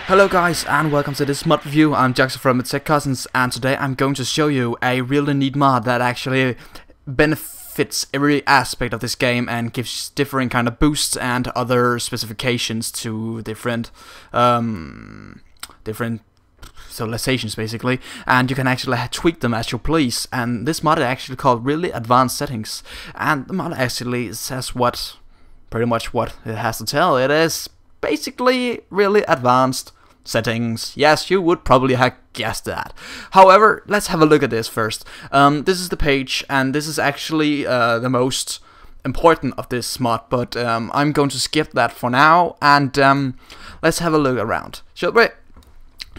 Hello guys and welcome to this mod review. I'm Jackson from Tech Cousins, and today I'm going to show you a really neat mod that actually benefits every aspect of this game and gives different kind of boosts and other specifications to different civilizations basically, and you can actually tweak them as you please. And this mod is actually called Really Advanced Settings, and the mod actually says pretty much what it has to tell. It is basically really advanced settings. Yes, you would probably have guessed that. However, let's have a look at this first. This is the page, and this is actually the most important of this mod, but I'm going to skip that for now, and let's have a look around, shall we?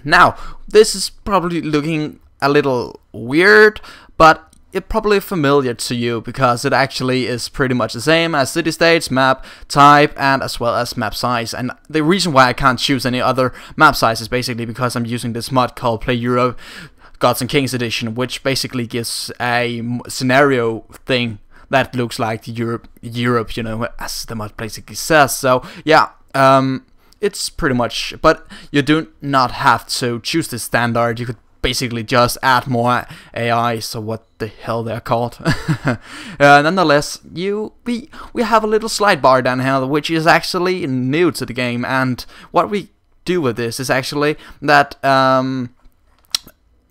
Now, this is probably looking a little weird, but it's probably familiar to you because it actually is pretty much the same as city states, map type, and as well as map size. And the reason why I can't choose any other map size is basically because I'm using this mod called Play Europe Gods and Kings Edition, which basically gives a scenario thing that looks like Europe, you know, as the mod basically says. So yeah, it's pretty much, but you do not have to choose this standard. You could basically just add more AI, so what the hell they're called. Nonetheless, we have a little slide bar down here, which is actually new to the game, and what we do with this is actually that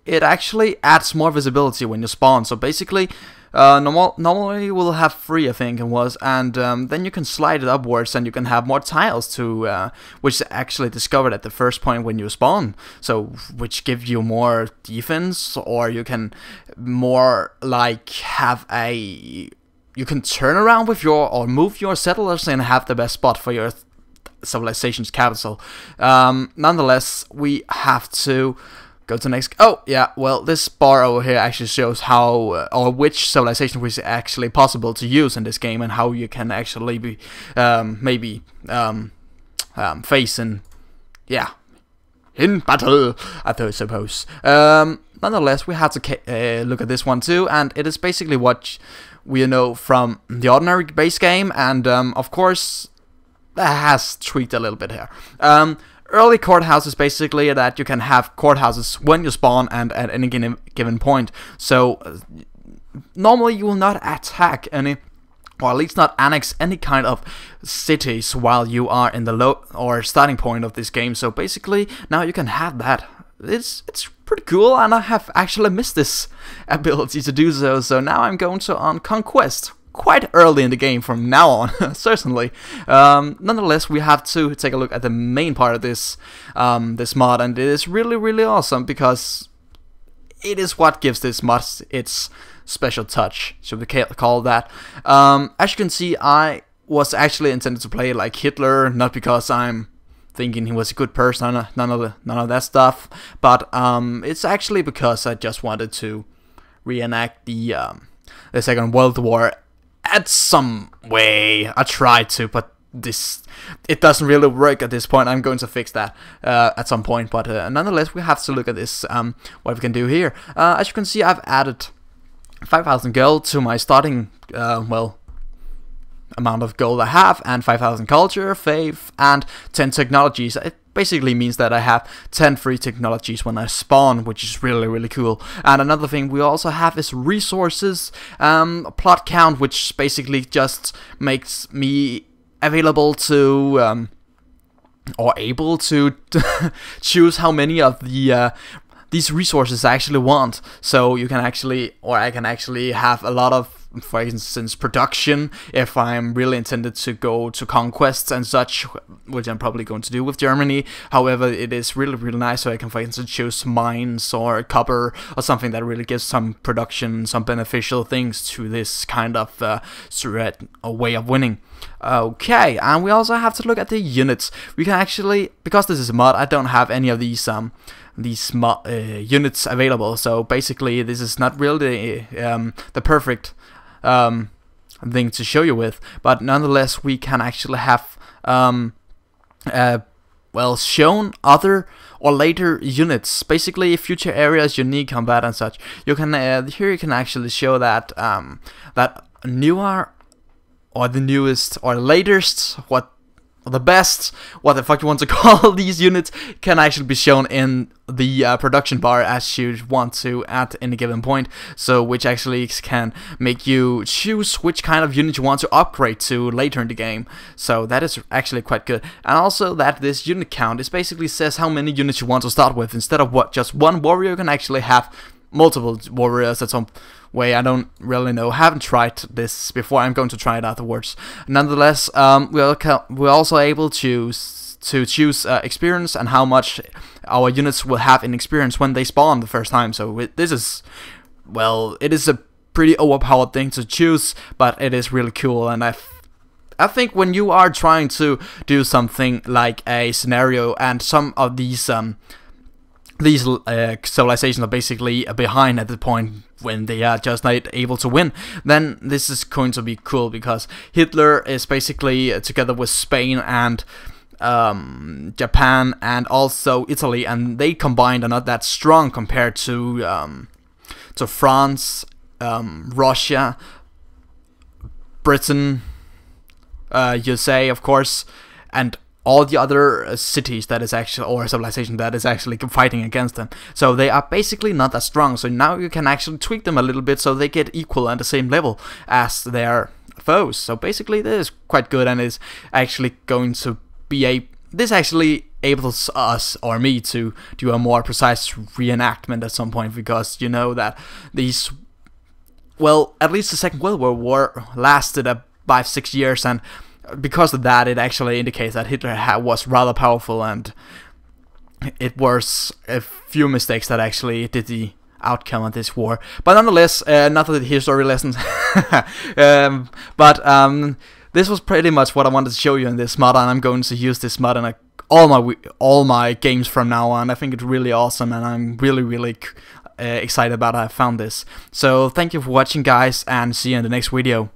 it actually adds more visibility when you spawn. So basically, normally we'll have 3, I think it was, and then you can slide it upwards and you can have more tiles to which is actually discovered at the first point when you spawn, so which give you more defense, or you can more like have you can turn around with or move your settlers and have the best spot for your civilization's capital. Nonetheless, we have to go to the next. Oh yeah, well, this bar over here actually shows how or which civilization is actually possible to use in this game, and how you can actually be face in battle, I suppose. Nonetheless, we had to look at this one too, and it is basically what we know from the ordinary base game, and of course that has tweaked a little bit here. Early Courthouse is basically that you can have courthouses when you spawn and at any given point. So normally you will not attack any, or at least not annex any kind of cities while you are in the low or starting point of this game. So basically now you can have that. It's pretty cool, and I have actually missed this ability to do so. So now I'm going to on Conquest quite early in the game from now on, certainly. Nonetheless, we have to take a look at the main part of this this mod, and it is really awesome because it is what gives this mod its special touch, should we call that. As you can see, I was actually intended to play like Hitler, not because I'm thinking he was a good person, none of that stuff, but it's actually because I just wanted to reenact the Second World War at some way. I tried to, but it doesn't really work at this point. I'm going to fix that at some point, but nonetheless, we have to look at this, what we can do here. As you can see, I've added 5,000 gold to my starting amount of gold I have, and 5,000 culture, faith, and 10 technologies. It basically means that I have 10 free technologies when I spawn, which is really cool. And another thing we also have is resources, plot count, which basically just makes me available to or able to choose how many of the these resources I actually want. So you can actually, or I can actually have a lot of, for instance, production if I'm really intended to go to conquests and such, which I'm probably going to do with Germany. However, it is really nice, so I can, for instance, choose mines or copper or something that really gives some production, some beneficial things to this kind of threat or way of winning. Okay, and we also have to look at the units. We can actually, because this is a mod, I don't have any of these units available, so basically this is not really the perfect thing to show you with, but nonetheless we can actually have shown other or later units, basically future areas, unique combat and such. You can here you can actually show that that newer or the newest or latest, what the best, what the fuck you want to call these units, can actually be shown in the production bar as you want to at any given point, so which actually can make you choose which kind of unit you want to upgrade to later in the game. So that is actually quite good. And also that this unit count is basically says how many units you want to start with. Instead of what just one warrior, you can actually have multiple warriors at some way. I don't really know, haven't tried this before. I'm going to try it afterwards. Nonetheless, we're also able to choose experience and how much our units will have in experience when they spawn the first time. So this is, well, it is a pretty overpowered thing to choose, but it is really cool. And I think when you are trying to do something like a scenario and some of these civilizations are basically behind at the point when they are just not able to win, then this is going to be cool, because Hitler is basically together with Spain and Japan and also Italy, and they combined are not that strong compared to France, Russia, Britain, USA, of course, and all the other cities that is actually, or civilization that is actually fighting against them. So they are basically not that strong. So now you can actually tweak them a little bit so they get equal at the same level as their foes. So basically this is quite good, and is actually going to be this actually enables us, or me, to do a more precise reenactment at some point, because you know that these, well, at least the Second World War lasted 5-6 years, and because of that, it actually indicates that Hitler was rather powerful, and it was a few mistakes that actually did the outcome of this war. But nonetheless, not the history lessons. This was pretty much what I wanted to show you in this mod, and I'm going to use this mod in all my games from now on. I think it's really awesome, and I'm really excited about how I found this. So thank you for watching, guys, and see you in the next video.